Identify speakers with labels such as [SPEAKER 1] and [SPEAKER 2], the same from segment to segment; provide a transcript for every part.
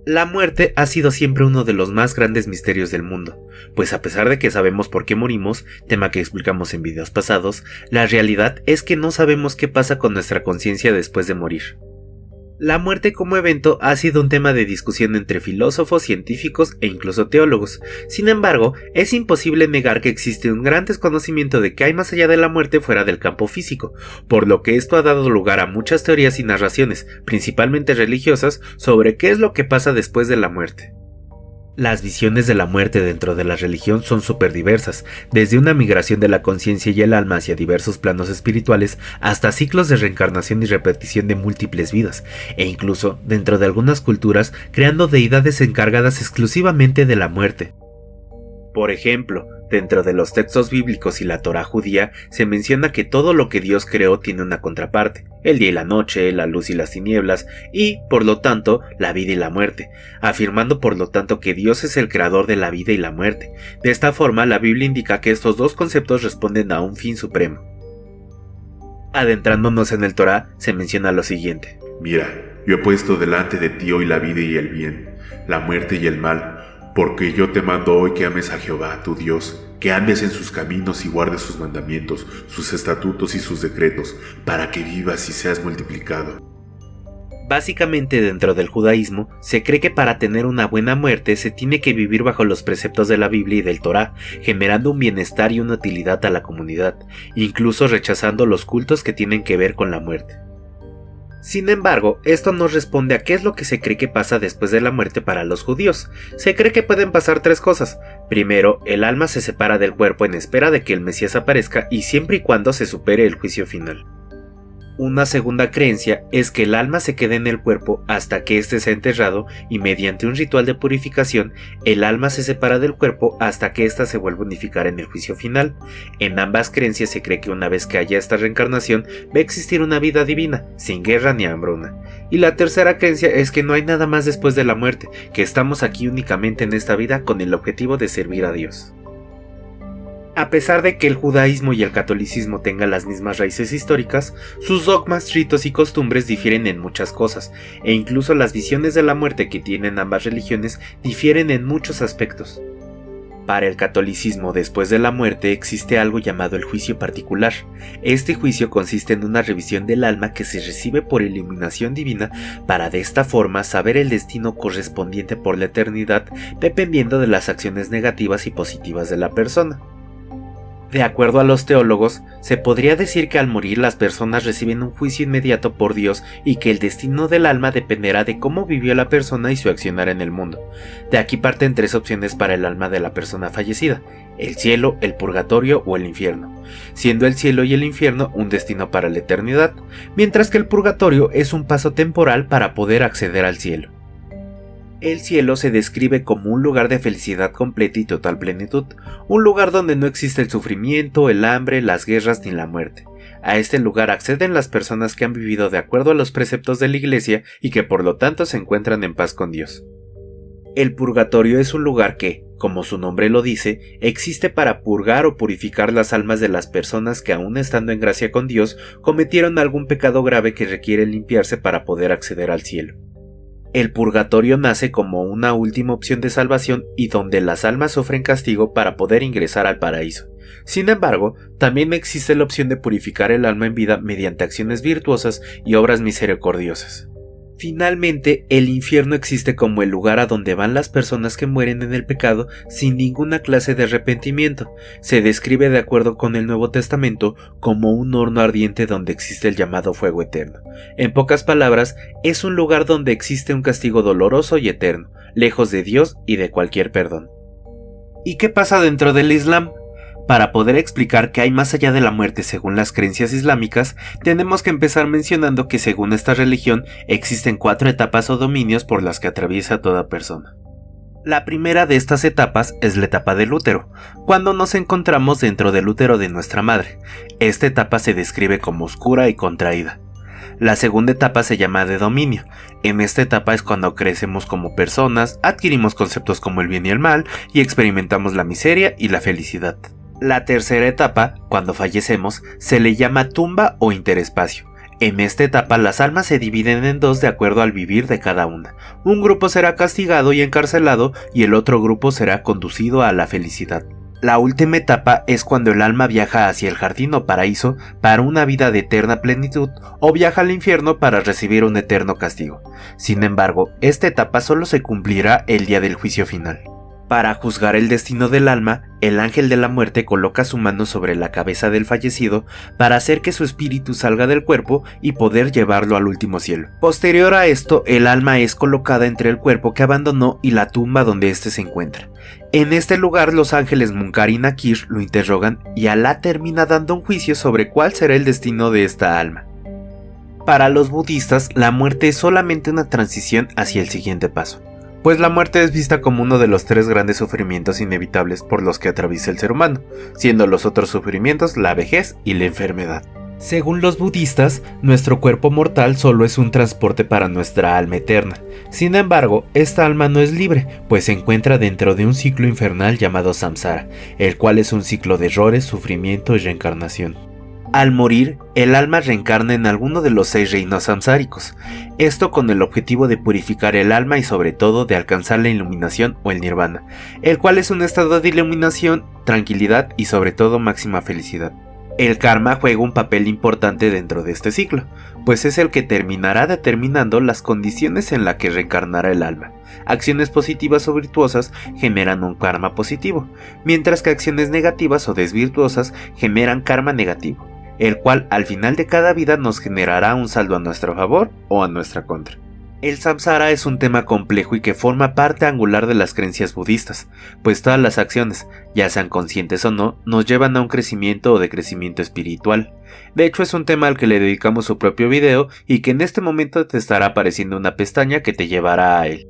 [SPEAKER 1] La muerte ha sido siempre uno de los más grandes misterios del mundo, pues a pesar de que sabemos por qué morimos, tema que explicamos en videos pasados, la realidad es que no sabemos qué pasa con nuestra conciencia después de morir. La muerte como evento ha sido un tema de discusión entre filósofos, científicos e incluso teólogos. Sin embargo, es imposible negar que existe un gran desconocimiento de qué hay más allá de la muerte fuera del campo físico, por lo que esto ha dado lugar a muchas teorías y narraciones, principalmente religiosas, sobre qué es lo que pasa después de la muerte. Las visiones de la muerte dentro de la religión son súper diversas, desde una migración de la conciencia y el alma hacia diversos planos espirituales hasta ciclos de reencarnación y repetición de múltiples vidas, e incluso, dentro de algunas culturas, creando deidades encargadas exclusivamente de la muerte. Por ejemplo, dentro de los textos bíblicos y la Torá judía se menciona que todo lo que Dios creó tiene una contraparte, el día y la noche, la luz y las tinieblas, y, por lo tanto, la vida y la muerte, afirmando por lo tanto que Dios es el creador de la vida y la muerte. De esta forma, la Biblia indica que estos dos conceptos responden a un fin supremo. Adentrándonos en el Torá, se menciona lo siguiente:
[SPEAKER 2] Mira, yo he puesto delante de ti hoy la vida y el bien, la muerte y el mal, porque yo te mando hoy que ames a Jehová, tu Dios, que andes en sus caminos y guardes sus mandamientos, sus estatutos y sus decretos, para que vivas y seas multiplicado.
[SPEAKER 1] Básicamente, dentro del judaísmo, se cree que para tener una buena muerte se tiene que vivir bajo los preceptos de la Biblia y del Torá, generando un bienestar y una utilidad a la comunidad, incluso rechazando los cultos que tienen que ver con la muerte. Sin embargo, esto no responde a qué es lo que se cree que pasa después de la muerte para los judíos. Se cree que pueden pasar tres cosas. Primero, el alma se separa del cuerpo en espera de que el Mesías aparezca y siempre y cuando se supere el juicio final. Una segunda creencia es que el alma se quede en el cuerpo hasta que éste sea enterrado y mediante un ritual de purificación, el alma se separa del cuerpo hasta que ésta se vuelva a unificar en el juicio final. En ambas creencias se cree que una vez que haya esta reencarnación, va a existir una vida divina, sin guerra ni hambruna. Y la tercera creencia es que no hay nada más después de la muerte, que estamos aquí únicamente en esta vida con el objetivo de servir a Dios. A pesar de que el judaísmo y el catolicismo tengan las mismas raíces históricas, sus dogmas, ritos y costumbres difieren en muchas cosas, e incluso las visiones de la muerte que tienen ambas religiones difieren en muchos aspectos. Para el catolicismo, después de la muerte existe algo llamado el juicio particular. Este juicio consiste en una revisión del alma que se recibe por iluminación divina para de esta forma saber el destino correspondiente por la eternidad, dependiendo de las acciones negativas y positivas de la persona. De acuerdo a los teólogos, se podría decir que al morir las personas reciben un juicio inmediato por Dios y que el destino del alma dependerá de cómo vivió la persona y su accionar en el mundo. De aquí parten tres opciones para el alma de la persona fallecida: el cielo, el purgatorio o el infierno, siendo el cielo y el infierno un destino para la eternidad, mientras que el purgatorio es un paso temporal para poder acceder al cielo. El cielo se describe como un lugar de felicidad completa y total plenitud, un lugar donde no existe el sufrimiento, el hambre, las guerras ni la muerte. A este lugar acceden las personas que han vivido de acuerdo a los preceptos de la Iglesia y que por lo tanto se encuentran en paz con Dios. El purgatorio es un lugar que, como su nombre lo dice, existe para purgar o purificar las almas de las personas que aún estando en gracia con Dios cometieron algún pecado grave que requiere limpiarse para poder acceder al cielo. El purgatorio nace como una última opción de salvación y donde las almas sufren castigo para poder ingresar al paraíso. Sin embargo, también existe la opción de purificar el alma en vida mediante acciones virtuosas y obras misericordiosas. Finalmente, el infierno existe como el lugar a donde van las personas que mueren en el pecado sin ninguna clase de arrepentimiento. Se describe de acuerdo con el Nuevo Testamento como un horno ardiente donde existe el llamado fuego eterno. En pocas palabras, es un lugar donde existe un castigo doloroso y eterno, lejos de Dios y de cualquier perdón. ¿Y qué pasa dentro del Islam? Para poder explicar qué hay más allá de la muerte según las creencias islámicas, tenemos que empezar mencionando que según esta religión existen 4 etapas o dominios por las que atraviesa toda persona. La primera de estas etapas es la etapa del útero, cuando nos encontramos dentro del útero de nuestra madre. Esta etapa se describe como oscura y contraída. La segunda etapa se llama de dominio. En esta etapa es cuando crecemos como personas, adquirimos conceptos como el bien y el mal y experimentamos la miseria y la felicidad. La tercera etapa, cuando fallecemos, se le llama tumba o interespacio. En esta etapa las almas se dividen en dos de acuerdo al vivir de cada una. Un grupo será castigado y encarcelado y el otro grupo será conducido a la felicidad. La última etapa es cuando el alma viaja hacia el jardín o paraíso para una vida de eterna plenitud o viaja al infierno para recibir un eterno castigo. Sin embargo, esta etapa solo se cumplirá el día del juicio final. Para juzgar el destino del alma, el ángel de la muerte coloca su mano sobre la cabeza del fallecido para hacer que su espíritu salga del cuerpo y poder llevarlo al último cielo. Posterior a esto, el alma es colocada entre el cuerpo que abandonó y la tumba donde éste se encuentra. En este lugar, los ángeles Munkar y Nakir lo interrogan y Alá termina dando un juicio sobre cuál será el destino de esta alma. Para los budistas, la muerte es solamente una transición hacia el siguiente paso, pues la muerte es vista como uno de los tres grandes sufrimientos inevitables por los que atraviesa el ser humano, siendo los otros sufrimientos la vejez y la enfermedad. Según los budistas, nuestro cuerpo mortal solo es un transporte para nuestra alma eterna. Sin embargo, esta alma no es libre, pues se encuentra dentro de un ciclo infernal llamado samsara, el cual es un ciclo de errores, sufrimiento y reencarnación. Al morir, el alma reencarna en alguno de los 6 reinos samsáricos, esto con el objetivo de purificar el alma y sobre todo de alcanzar la iluminación o el nirvana, el cual es un estado de iluminación, tranquilidad y sobre todo máxima felicidad. El karma juega un papel importante dentro de este ciclo, pues es el que terminará determinando las condiciones en las que reencarnará el alma. Acciones positivas o virtuosas generan un karma positivo, mientras que acciones negativas o desvirtuosas generan karma negativo, el cual al final de cada vida nos generará un saldo a nuestro favor o a nuestra contra. El samsara es un tema complejo y que forma parte angular de las creencias budistas, pues todas las acciones, ya sean conscientes o no, nos llevan a un crecimiento o decrecimiento espiritual. De hecho, es un tema al que le dedicamos su propio video y que en este momento te estará apareciendo una pestaña que te llevará a él.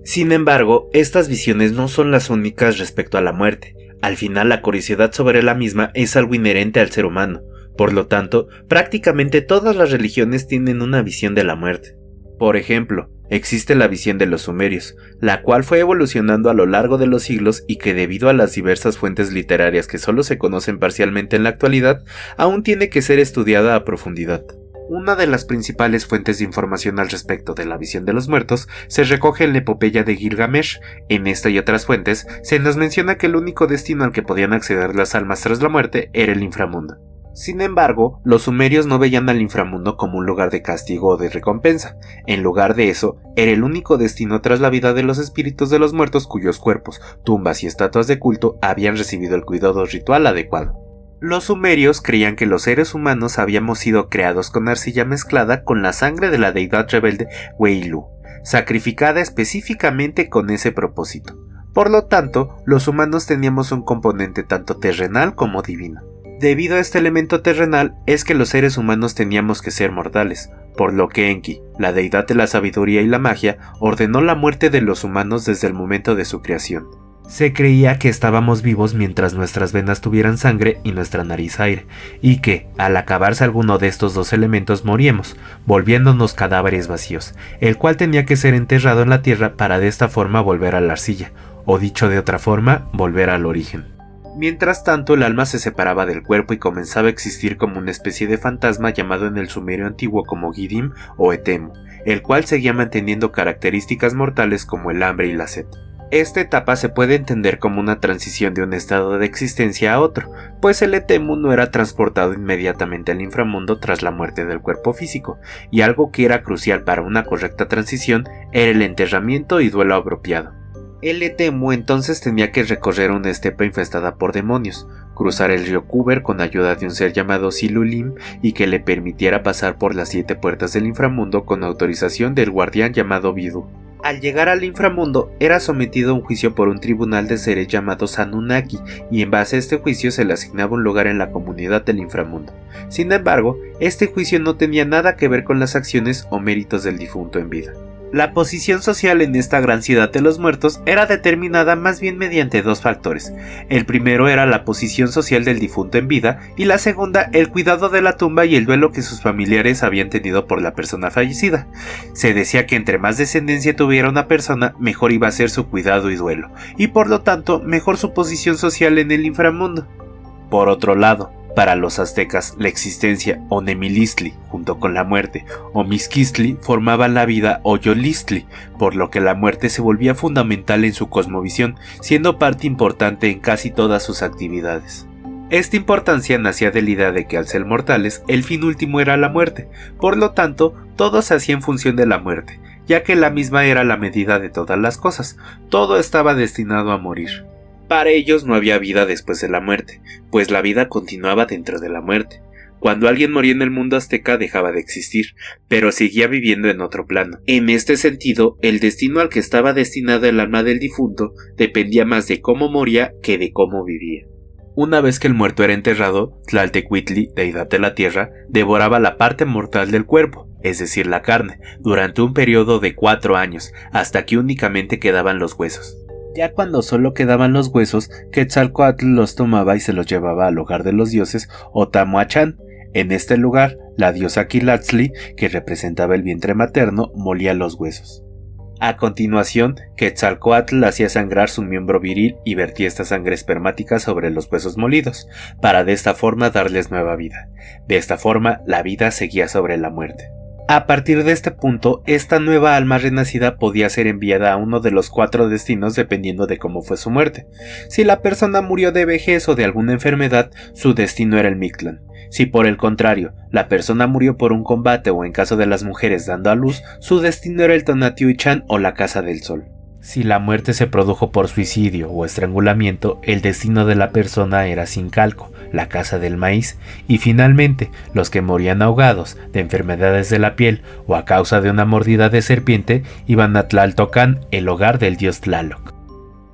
[SPEAKER 1] Sin embargo, estas visiones no son las únicas respecto a la muerte. Al final, la curiosidad sobre la misma es algo inherente al ser humano. Por lo tanto, prácticamente todas las religiones tienen una visión de la muerte. Por ejemplo, existe la visión de los sumerios, la cual fue evolucionando a lo largo de los siglos y que debido a las diversas fuentes literarias que solo se conocen parcialmente en la actualidad, aún tiene que ser estudiada a profundidad. Una de las principales fuentes de información al respecto de la visión de los muertos se recoge en la epopeya de Gilgamesh. En esta y otras fuentes se nos menciona que el único destino al que podían acceder las almas tras la muerte era el inframundo. Sin embargo, los sumerios no veían al inframundo como un lugar de castigo o de recompensa. En lugar de eso, era el único destino tras la vida de los espíritus de los muertos cuyos cuerpos, tumbas y estatuas de culto habían recibido el cuidado ritual adecuado. Los sumerios creían que los seres humanos habíamos sido creados con arcilla mezclada con la sangre de la deidad rebelde Weilu, sacrificada específicamente con ese propósito. Por lo tanto, los humanos teníamos un componente tanto terrenal como divino. Debido a este elemento terrenal es que los seres humanos teníamos que ser mortales, por lo que Enki, la deidad de la sabiduría y la magia, ordenó la muerte de los humanos desde el momento de su creación. Se creía que estábamos vivos mientras nuestras venas tuvieran sangre y nuestra nariz aire, y que, al acabarse alguno de estos dos elementos moríamos, volviéndonos cadáveres vacíos, el cual tenía que ser enterrado en la tierra para de esta forma volver a la arcilla, o dicho de otra forma, volver al origen. Mientras tanto, el alma se separaba del cuerpo y comenzaba a existir como una especie de fantasma llamado en el sumerio antiguo como Gidim o Etemu, el cual seguía manteniendo características mortales como el hambre y la sed. Esta etapa se puede entender como una transición de un estado de existencia a otro, pues el Etemu no era transportado inmediatamente al inframundo tras la muerte del cuerpo físico, y algo que era crucial para una correcta transición era el enterramiento y duelo apropiado. El Etemu entonces tenía que recorrer una estepa infestada por demonios, cruzar el río Kuber con ayuda de un ser llamado Silulim y que le permitiera pasar por las 7 puertas del inframundo con autorización del guardián llamado Vidu. Al llegar al inframundo, era sometido a un juicio por un tribunal de seres llamados Anunnaki y en base a este juicio se le asignaba un lugar en la comunidad del inframundo. Sin embargo, este juicio no tenía nada que ver con las acciones o méritos del difunto en vida. La posición social en esta gran ciudad de los muertos era determinada más bien mediante 2 factores. El primero era la posición social del difunto en vida y la segunda el cuidado de la tumba y el duelo que sus familiares habían tenido por la persona fallecida. Se decía que entre más descendencia tuviera una persona, mejor iba a ser su cuidado y duelo, y por lo tanto mejor su posición social en el inframundo. Por otro lado, Para los aztecas, la existencia o Nemilistli, junto con la muerte, o Mixquistli, formaban la vida o Yolistli, por lo que la muerte se volvía fundamental en su cosmovisión, siendo parte importante en casi todas sus actividades. Esta importancia nacía de la idea de que al ser mortales, el fin último era la muerte, por lo tanto, todo se hacía en función de la muerte, ya que la misma era la medida de todas las cosas, todo estaba destinado a morir. Para ellos no había vida después de la muerte, pues la vida continuaba dentro de la muerte. Cuando alguien moría en el mundo azteca dejaba de existir, pero seguía viviendo en otro plano. En este sentido, el destino al que estaba destinado el alma del difunto dependía más de cómo moría que de cómo vivía. Una vez que el muerto era enterrado, Tlaltecuhtli, deidad de la tierra, devoraba la parte mortal del cuerpo, es decir, la carne, durante un periodo de 4 años, hasta que únicamente quedaban los huesos. Ya cuando solo quedaban los huesos, Quetzalcóatl los tomaba y se los llevaba al hogar de los dioses Otamoachan. En este lugar, la diosa Quilatzli, que representaba el vientre materno, molía los huesos. A continuación, Quetzalcóatl hacía sangrar su miembro viril y vertía esta sangre espermática sobre los huesos molidos, para de esta forma darles nueva vida. De esta forma, la vida seguía sobre la muerte. A partir de este punto, esta nueva alma renacida podía ser enviada a uno de los 4 destinos dependiendo de cómo fue su muerte. Si la persona murió de vejez o de alguna enfermedad, su destino era el Mictlán. Si por el contrario, la persona murió por un combate o en caso de las mujeres dando a luz, su destino era el Tonatiuhcán o la Casa del Sol. Si la muerte se produjo por suicidio o estrangulamiento, el destino de la persona era Zincalco, la casa del maíz, y finalmente, los que morían ahogados, de enfermedades de la piel o a causa de una mordida de serpiente, iban a Tlaltocán, el hogar del dios Tlaloc.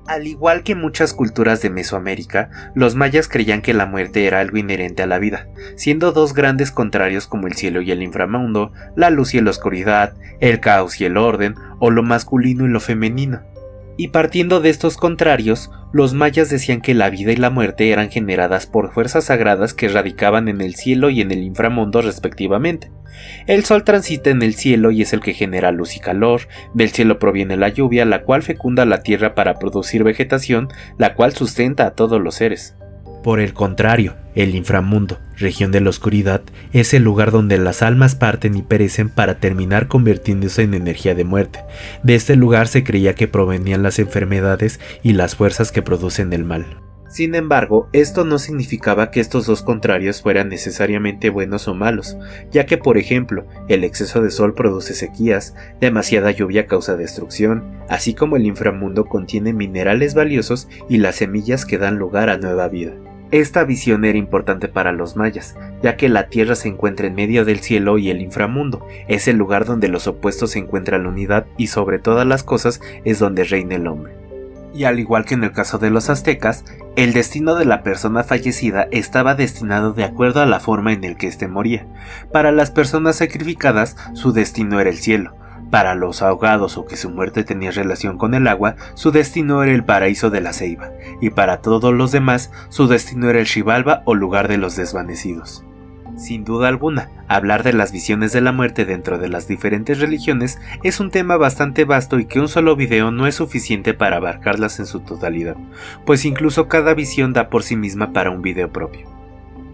[SPEAKER 1] Al igual que muchas culturas de Mesoamérica, los mayas creían que la muerte era algo inherente a la vida, siendo 2 grandes contrarios como el cielo y el inframundo, la luz y la oscuridad, el caos y el orden, o lo masculino y lo femenino. Y partiendo de estos contrarios, los mayas decían que la vida y la muerte eran generadas por fuerzas sagradas que radicaban en el cielo y en el inframundo respectivamente. El sol transita en el cielo y es el que genera luz y calor, del cielo proviene la lluvia, la cual fecunda la tierra para producir vegetación, la cual sustenta a todos los seres. Por el contrario, el inframundo, región de la oscuridad, es el lugar donde las almas parten y perecen para terminar convirtiéndose en energía de muerte. De este lugar se creía que provenían las enfermedades y las fuerzas que producen el mal. Sin embargo, esto no significaba que estos 2 contrarios fueran necesariamente buenos o malos, ya que, por ejemplo, el exceso de sol produce sequías, demasiada lluvia causa destrucción, así como el inframundo contiene minerales valiosos y las semillas que dan lugar a nueva vida. Esta visión era importante para los mayas, ya que la tierra se encuentra en medio del cielo y el inframundo, es el lugar donde los opuestos se encuentran la unidad y sobre todas las cosas es donde reina el hombre. Y al igual que en el caso de los aztecas, el destino de la persona fallecida estaba destinado de acuerdo a la forma en la que éste moría. Para las personas sacrificadas, su destino era el cielo. Para los ahogados o que su muerte tenía relación con el agua, su destino era el paraíso de la ceiba, y para todos los demás, su destino era el Xibalba o lugar de los desvanecidos. Sin duda alguna, hablar de las visiones de la muerte dentro de las diferentes religiones es un tema bastante vasto y que un solo video no es suficiente para abarcarlas en su totalidad, pues incluso cada visión da por sí misma para un video propio.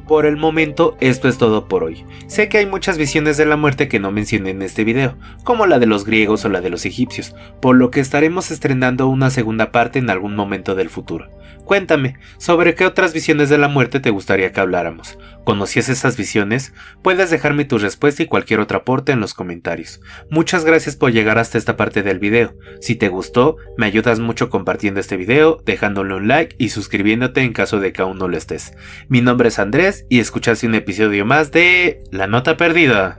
[SPEAKER 1] Por el momento, esto es todo por hoy. Sé que hay muchas visiones de la muerte que no mencioné en este video, como la de los griegos o la de los egipcios, por lo que estaremos estrenando una segunda parte en algún momento del futuro. Cuéntame, ¿sobre qué otras visiones de la muerte te gustaría que habláramos? ¿Conocías esas visiones? Puedes dejarme tu respuesta y cualquier otro aporte en los comentarios. Muchas gracias por llegar hasta esta parte del video. Si te gustó, me ayudas mucho compartiendo este video, dejándole un like y suscribiéndote en caso de que aún no lo estés. Mi nombre es Andrés y escuchaste un episodio más de La Nota Perdida.